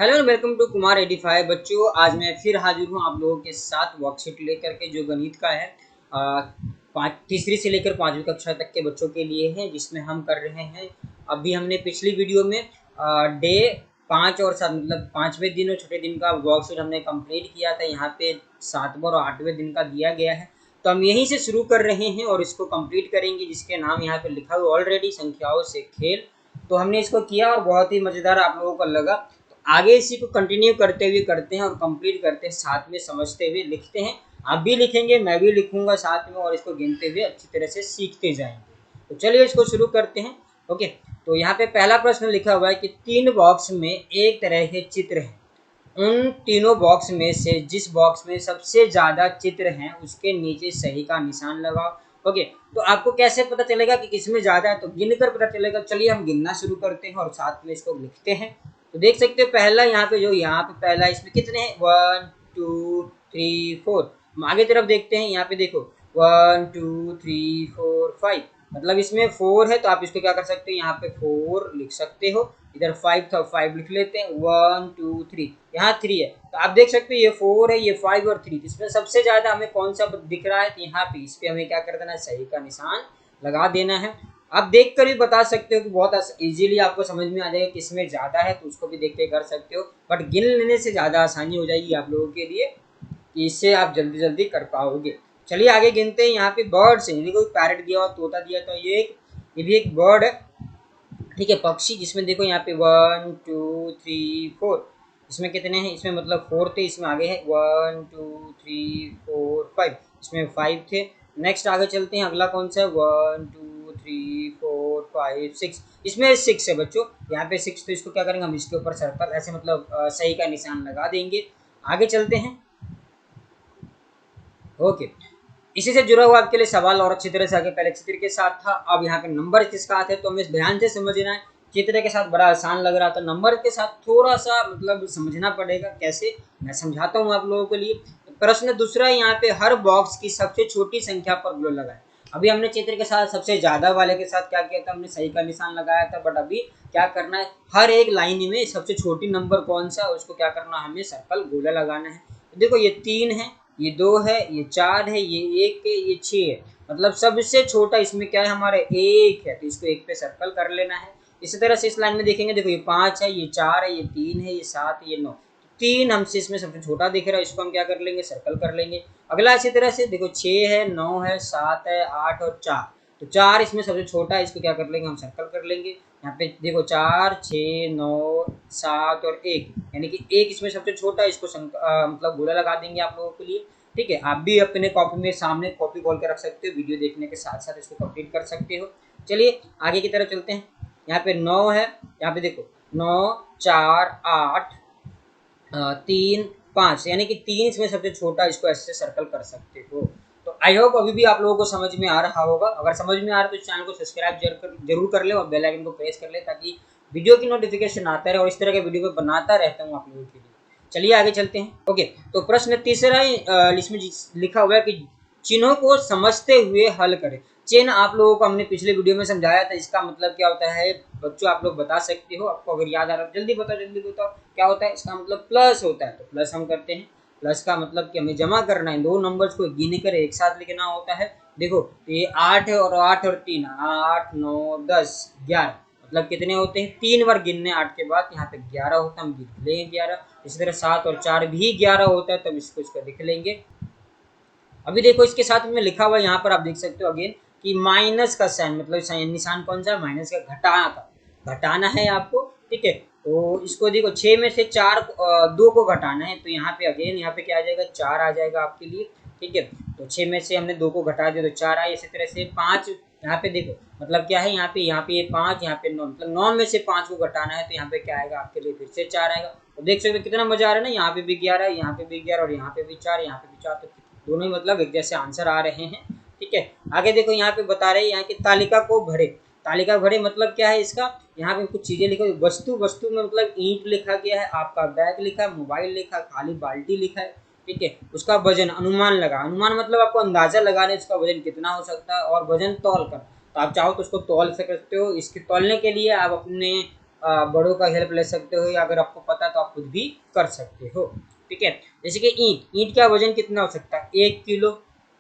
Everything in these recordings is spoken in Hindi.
Hello and welcome to Kumar 85। बच्चों, आज मैं फिर हाजिर हूँ आप लोगों के साथ वर्कशीट लेकर के, जो गणित का है। तीसरी से लेकर 5वीं कक्षा तक के बच्चों के लिए है, जिसमें हम कर रहे हैं। अभी हमने पिछली वीडियो में डे 5 और 7 मतलब 5वें दिन और छठे दिन का वर्कशीट हमने कंप्लीट किया था। यहाँ पे 7वें और 8वें दिन का दिया गया है, तो हम यहीं से शुरू कर रहे हैं और इसको कंप्लीट करेंगे, जिसके नाम यहाँ पे लिखा हुआ ऑलरेडी संख्याओं से खेल। तो हमने इसको किया और बहुत ही मज़ेदार आप लोगों को लगा। आगे इसी को कंटिन्यू करते हुए करते हैं और कंप्लीट करते हैं, साथ में समझते हुए लिखते हैं। आप भी लिखेंगे, मैं भी लिखूंगा साथ में, और इसको गिनते हुए अच्छी तरह से सीखते जाएंगे। तो चलिए इसको शुरू करते हैं। ओके, तो यहाँ पे पहला प्रश्न लिखा हुआ है कि 3 बॉक्स में एक तरह के चित्र हैं। उन तीनों बॉक्स में से जिस बॉक्स में सबसे ज़्यादा चित्र हैं उसके नीचे सही का निशान लगाओ। ओके, तो आपको कैसे पता चलेगा कि किसमें ज़्यादा है? तो गिन कर पता चलेगा। चलिए हम गिनना शुरू करते हैं और साथ में इसको लिखते हैं। तो देख सकते हो पहला यहाँ पे, जो यहाँ पे पहला, इसमें कितने हैं? 1 2 3 4। हम आगे तरफ देखते हैं, यहाँ पे देखो 1 2 3 4 5, मतलब इसमें 4 है, तो आप इसको क्या कर सकते हो, यहाँ पे 4 लिख सकते हो। इधर 5 था, 5 लिख लेते हैं। 1 2 3, यहाँ 3 है, तो आप देख सकते हो ये 4 है, ये 5 और 3। इसमें सबसे ज्यादा हमें कौन सा दिख रहा है? तो यहाँ पे इस पे हमें क्या कर देना है? सही का निशान लगा देना है। आप देख कर भी बता सकते हो कि बहुत इजीली आपको समझ में आ जाएगा किसमें ज़्यादा है, तो उसको भी देख के कर सकते हो। बट गिन लेने से ज़्यादा आसानी हो जाएगी आप लोगों के लिए, कि इससे आप जल्दी जल्दी कर पाओगे। चलिए आगे गिनते हैं। यहाँ पे बर्ड्स है, यदि कोई पैरट दिया हुआ, तोता दिया, तो ये भी एक बर्ड है, ठीक है, पक्षी। जिसमें देखो यहाँ पे 1 2 3 4, इसमें कितने हैं? इसमें मतलब 4 थे, इसमें आगे है 1 2 3 4 5, इसमें 5 थे। नेक्स्ट आगे चलते हैं, अगला कौन सा है? 1 2 3 4 5 6, इसमें 6 है बच्चों, यहाँ पे 6। तो इसको क्या करेंगे हम? इसके ऊपर सर्कल ऐसे, मतलब सही का निशान लगा देंगे। आगे चलते हैं। ओके, इसी से जुड़ा हुआ आपके लिए सवाल और अच्छी तरह से आगे, पहले चित्र के साथ था, अब यहाँ पे नंबर किसका हाथ है, तो हमें ध्यान से समझना है। चित्र के साथ बड़ा आसान लग रहा था, नंबर के साथ थोड़ा सा मतलब समझना पड़ेगा। कैसे, मैं समझाता हूँ आप लोगों के लिए। प्रश्न दूसरा, यहाँ पे हर बॉक्स की सबसे छोटी संख्या पर ग्लो लगाए। अभी हमने चित्र के साथ सबसे ज्यादा वाले के साथ क्या किया था? हमने सही का निशान लगाया था। बट अभी क्या करना है? हर एक लाइन में सबसे छोटी नंबर कौन सा है उसको क्या करना है? हमें सर्कल गोला लगाना है। देखो ये 3 है, ये 2 है, ये 4 है, ये 1 है, ये 6 है, मतलब सबसे छोटा इसमें क्या है? हमारे 1 है, तो इसको 1 पे सर्कल कर लेना है। इसी तरह से इस लाइन में देखेंगे, देखो ये 5 है, ये 4 है, ये 3 है, ये 7 है, ये 9। 3 हमसे इसमें सबसे छोटा दिख रहा है, इसको हम क्या कर लेंगे? सर्कल कर लेंगे। अगला इसी तरह से देखो 6 है, 9 है, 7 है, 8 और 4, तो 4 इसमें सबसे छोटा है, इसको क्या कर लेंगे? हम सर्कल कर लेंगे। यहाँ पे देखो 4 6 9 7 और 1, यानी कि 1 इसमें सबसे छोटा है, इसको मतलब गोला लगा देंगे आप लोगों के लिए। ठीक है, आप भी अपने कॉपी में सामने कॉपी खोल कर रख सकते हो, वीडियो देखने के साथ साथ इसको कंप्लीट कर सकते हो। चलिए आगे की तरफ चलते हैं। यहाँ पे 9 है, यहाँ पे देखो 9 4 8 3 5, यानी कि 3 इसमें सबसे छोटा, इसको ऐसे सर्कल कर सकते हो। तो आई होप अभी भी आप लोगों को समझ में आ रहा होगा। अगर समझ में आ रहा है तो इस चैनल को सब्सक्राइब जरूर कर ले और बेल आइकन को प्रेस कर ले, ताकि वीडियो की नोटिफिकेशन आता रहे और इस तरह के वीडियो को बनाता रहता हूँ आप लोगों के लिए। चलिए आगे चलते हैं। ओके, तो प्रश्न तीसरा इसमें लिखा हुआ है कि चिन्हों को समझते हुए हल करें। चिन्ह आप लोगों को हमने पिछले वीडियो में समझाया था, इसका मतलब क्या होता है बच्चों? आप लोग बता सकते हो, आपको अगर याद आ रहा है जल्दी बताओ, जल्दी बताओ। क्या होता है? इसका मतलब प्लस होता है, तो प्लस हम करते हैं। प्लस का मतलब कि हमें जमा करना है, दो नंबर्स को गिन कर एक साथ लिखना होता है। देखो ये 8 है, और 8 और 3 8 9 10 11, मतलब कितने होते हैं? 3 बार गिनने 8 के बाद, यहाँ पे 11 होता है, हम लिख लेंगे 11। इसी तरह 7 और 4 भी 11 होता है, तब इसको लिख लेंगे। अभी देखो इसके साथ में लिखा हुआ यहाँ पर आप देख सकते हो अगेन, कि माइनस का साइन, मतलब निशान कौन सा है? माइनस का, घटाना का, घटाना है आपको। ठीक है, तो इसको देखो 6 में से 4 2 को घटाना है, तो यहाँ पे अगेन यहाँ पे क्या आ जाएगा? 4 आ जाएगा आपके लिए। ठीक है, तो 6 में से हमने 2 को घटा दिया तो 4 आए। इसी तरह से 5, यहाँ पे देखो मतलब क्या है? यहाँ पे ये 5, यहाँ पे 9, मतलब 9 में से 5 को घटाना है, तो यहाँ पे क्या आएगा आपके लिए? फिर से 4 आएगा। तो देख सकते हो कितना मजा आ रहा है ना, यहाँ पे भी 11 है, यहाँ पे भी 11 और यहाँ पे भी 4, यहाँ पे भी 4, तो दोनों ही मतलब एक जैसे आंसर आ रहे हैं। ठीक है, आगे देखो यहाँ पे बता रहे हैं, यहाँ की तालिका को भरे। तालिका भरे मतलब क्या है इसका? यहाँ पे कुछ चीजें लिखो, वस्तु, वस्तु में मतलब ईंट लिखा गया है, आपका बैग लिखा है, मोबाइल लिखा है, खाली बाल्टी लिखा है। ठीक है, उसका वजन, अनुमान लगा। अनुमान मतलब आपको अंदाजा लगाने उसका वजन कितना हो सकता है, और वजन तौल कर, तो आप चाहो तो उसको तौल सकते हो। इसके तौलने के लिए आप अपने बड़ों का हेल्प ले सकते हो, या अगर आपको पता है तो आप खुद भी कर सकते हो। ठीक है, जैसे कि ईंट, ईंट का वजन कितना हो सकता है? 1 किलो।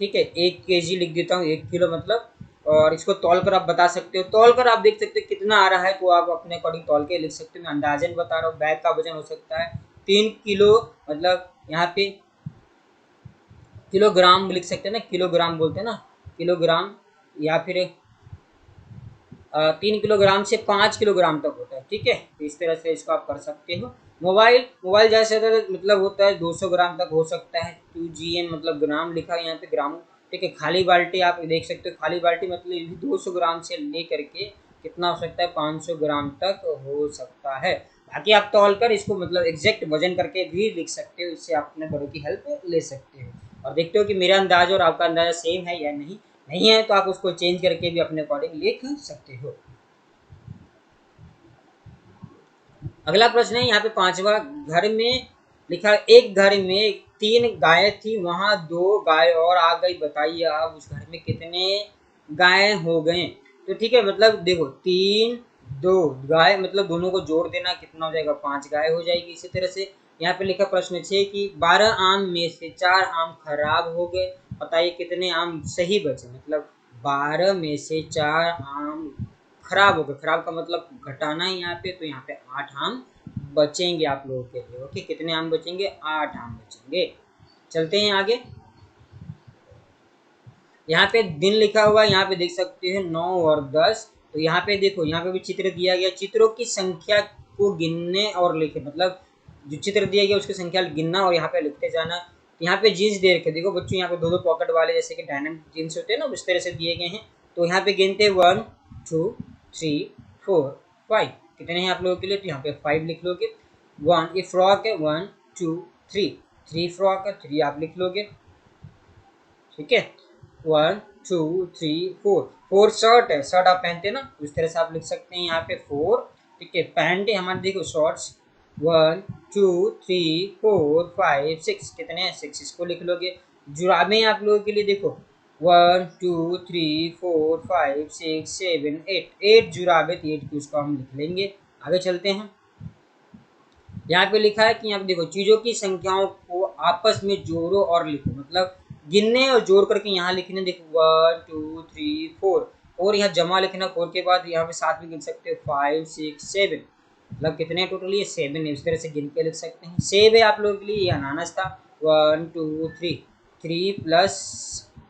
ठीक है, 1 kg लिख देता हूँ, 1 किलो मतलब। और इसको तौल कर आप बता सकते हो, तौल कर आप देख सकते हो कितना आ रहा है, तो आप अपने अकॉर्डिंग तौल के लिख सकते हो। मैं अंदाजन बता रहा हूँ, बैग का वजन हो सकता है 3 किलो, मतलब यहाँ पे किलोग्राम लिख सकते हैं ना, किलोग्राम बोलते हैं ना, किलोग्राम, या फिर 3 किलोग्राम से 5 किलोग्राम तक होता है। ठीक है, तो इस तरह से इसको आप कर सकते हो। मोबाइल, मोबाइल ज़्यादा से ज़्यादा मतलब होता है 200 ग्राम तक हो सकता है। 2gm मतलब ग्राम लिखा है यहाँ पे, ग्राम। ठीक है, खाली बाल्टी आप देख सकते हो, खाली बाल्टी मतलब ये भी 200 ग्राम से ले करके कितना हो सकता है, 500 ग्राम तक हो सकता है। बाकी आप तौल कर इसको मतलब एग्जैक्ट वजन करके भी लिख सकते हो, इससे आप अपने बड़ों की हेल्प ले सकते हो। और देखते हो कि मेरा अंदाज और आपका अंदाजा सेम है या नहीं। नहीं है तो आप उसको चेंज करके भी अपने अकॉर्डिंग लिख सकते हो। अगला प्रश्न है यहाँ पे पांचवा, घर में लिखा है, एक घर में 3 गायें थी, वहां 2 गाय और आ गई, बताइए अब उस घर में कितने गाय हो गए? तो ठीक है, मतलब देखो 3 2 गाय मतलब दोनों को जोड़ देना, कितना हो जाएगा, 5 गाय हो जाएगी। इसी तरह से यहाँ पे लिखा प्रश्न 6 कि 12 आम में से 4 आम खराब हो गए, बताइए कितने आम सही बचे? मतलब 12 में से 4 आम खराब हो गए, खराब का मतलब घटाना है यहाँ पे, तो यहाँ पे 8 आम बचेंगे आप लोगों के लिए। ओके, कितने आम बचेंगे? 8 आम बचेंगे। चलते हैं आगे। यहाँ पे दिन लिखा हुआ है, यहाँ पे देख सकते हैं 9 और 10। तो यहाँ पे देखो, यहाँ पे भी चित्र दिया गया, चित्रों की संख्या को गिनने और लिखे, मतलब जो चित्र दिया गया उसकी संख्या गिनना और यहाँ पे लिखते जाना। यहाँ पे जीन्स दे रखे, देखो बच्चों यहाँ पे 2 2 पॉकेट वाले जैसे कि डायनामिक जीन्स होते हैं ना, उस तरह से दिए गए हैं। तो यहाँ पे गिनते 1 2 3 4 5, कितने हैं आप लोगों के लिए? तो यहाँ पे 5 लिख लोगे। 1 ये फ्रॉक है, 1 2 3, 3 फ्रॉक है, 3 आप लिख लोगे। ठीक है, 1 2 3 4, 4 शर्ट है, शर्ट आप पहनते हैं ना, उस तरह से आप लिख सकते हैं यहाँ पे 4। ठीक है, पैंट है हमारे, देखो शॉर्ट्स, 1 2 3 4 5 6, कितने हैं? 6, इसको लिख लोगे। जुराबें आप लोगों के लिए देखो, 1 2 3 4 5 6 7 8, 8 जुराबें, 8 की उसको हम लिख लेंगे। आगे चलते हैं। यहाँ पे लिखा है कि यहाँ पे देखो, चीजों की संख्याओं को आपस में जोड़ो और लिखो, मतलब गिनने और जोड़ करके यहाँ लिखने, देखो 1 2 3 4, और यहाँ जमा लिखना 4 के बाद, यहाँ पे साथ में गिन सकते हो 5 6 7, मतलब कितने टोटल? ये 7 है, इस तरह से गिन के लिख सकते हैं। सेब है आप लोगों के लिए, ये अनानास था, 1 2 3, 3 प्लस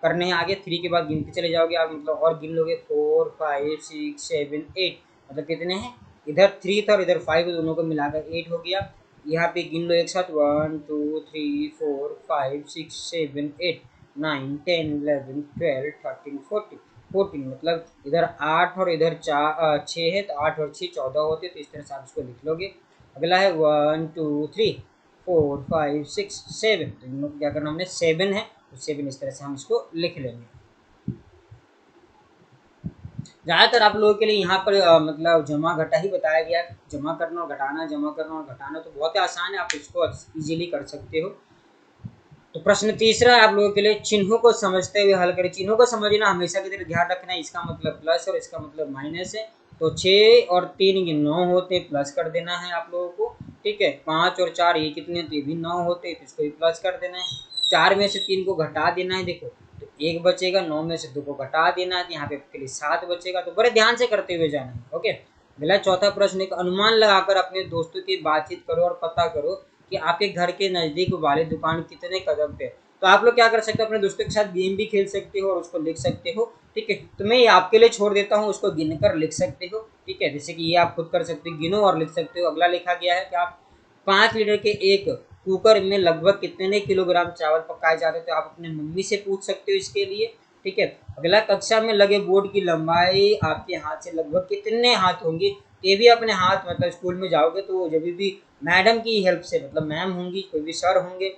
करने हैं आगे, 3 के बाद गिनते चले जाओगे आप, मतलब और गिन लोगे 4 5 6 7 8, मतलब कितने हैं? इधर 3 था और इधर 5, दोनों को मिलाकर 8 हो गया। यहाँ पे गिन लो एक साथ, 1 2 3 4 5 6 7 8 9 10 11 12 13 14, 14 मतलब इधर 8 और इधर 6 है, तो 8 और 6 14 होते, तो इस तरह से आप इसको लिख लोगे। अगला है 1 2 3 4 5 6 7, तो इन लोग को क्या करना हमने? 7 है, तो 7 इस तरह से हम इसको लिख लेंगे। ज़्यादातर आप लोगों के लिए यहाँ पर मतलब जमा घटा ही बताया गया, जमा करना और घटाना, जमा करना और घटाना, तो बहुत ही आसान है, आप इसको इजीली कर सकते हो। तो प्रश्न तीसरा आप लोगों के लिए, चिन्हों को समझते हुए हल करें। चिन्हों को समझना हमेशा की तरह ध्यान रखना है, इसका मतलब प्लस और इसका मतलब माइनस है। तो 6 और 3 ये 9 होते, प्लस कर देना है आप लोगों को। ठीक है, 5 और 4 ये कितने, तो ये भी 9 होते, तो इसको भी प्लस कर देना है। 4 में से 3 को घटा देना है, देखो तो 1 बचेगा, 9 में से 2 को घटा देना है, यहाँ पे आपके लिए 7 बचेगा। तो बड़े ध्यान से करते हुए जाना है। ओके, अगला चौथा प्रश्न, एक अनुमान लगाकर अपने दोस्तों की बातचीत करो और पता करो कि आपके घर के नजदीक वाले दुकान कितने कदम पे। तो आप लोग क्या कर सकते हो, अपने दोस्तों के साथ गेम भी खेल सकते हो और उसको लिख सकते हो। ठीक है, तो मैं ये आपके लिए छोड़ देता हूँ, उसको गिन कर लिख सकते हो। ठीक है, जैसे कि ये आप खुद कर सकते हो, गिनो और लिख सकते हो। अगला लिखा गया है कि आप 5 लीटर के एक कुकर में लगभग कितने किलोग्राम चावल पकाए जाते हैं, तो आप अपने मम्मी से पूछ सकते हो इसके लिए। ठीक है, अगला, कक्षा में लगे बोर्ड की लंबाई आपके हाथ से लगभग कितने हाथ होंगी? ये भी अपने हाथ, मतलब स्कूल में जाओगे तो जब भी मैडम की हेल्प से, मतलब मैम होंगी, कोई भी सर होंगे,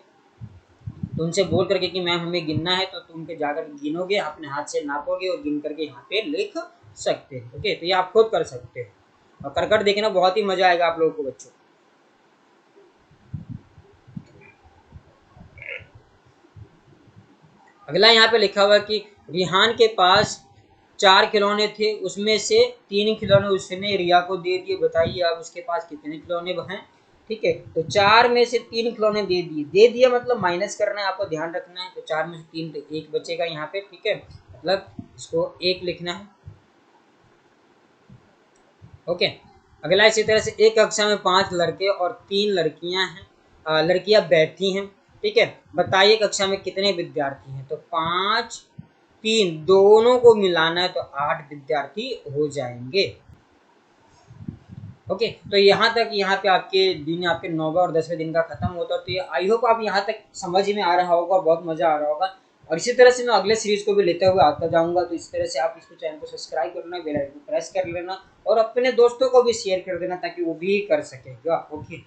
तो उनसे बोल करके कि मैम हमें गिनना है, तो तुम के जाकर गिनोगे, अपने हाथ से नापोगे और गिन करके यहाँ पे लिख सकते हो। ओके, तो ये आप खुद कर सकते हो और कर देखना, बहुत ही मजा आएगा आप लोगों को बच्चों। अगला यहाँ पे लिखा हुआ कि रिहान के पास 4 खिलौने थे, उसमें से 3 खिलौने उसने रिया को दे दिए। बताइए अब उसके पास कितने खिलौने हैं। ठीक है, तो 4 में से 3 खिलौने दे दिए मतलब माइनस करना है, आपको ध्यान रखना है। तो 4 में से 3 तो 1 बचेगा यहाँ पे। ठीक है, मतलब इसको 1 लिखना है। ओके, अगला इसी तरह से एक कक्षा में 5 लड़के और 3 लड़कियां हैं, लड़कियां बैठी हैं। ठीक है, बताइए कक्षा में कितने विद्यार्थी हैं। तो 5 3 दोनों को मिलाना है तो 8 विद्यार्थी हो जाएंगे। ओके, तो यहाँ तक, यहाँ पे आपके दिन, आपके 9वें और 10वें दिन का खत्म होता है। तो ये आई होप आप यहाँ तक समझ में आ रहा होगा, बहुत मजा आ रहा होगा। और इसी तरह से मैं अगले सीरीज को भी लेते हुए आता जाऊंगा। तो इस तरह से आप इसको, चैनल को सब्सक्राइब कर लेना, बेल आइकन प्रेस कर लेना और अपने दोस्तों को भी शेयर कर देना ताकि वो भी कर सकेगा। ओके।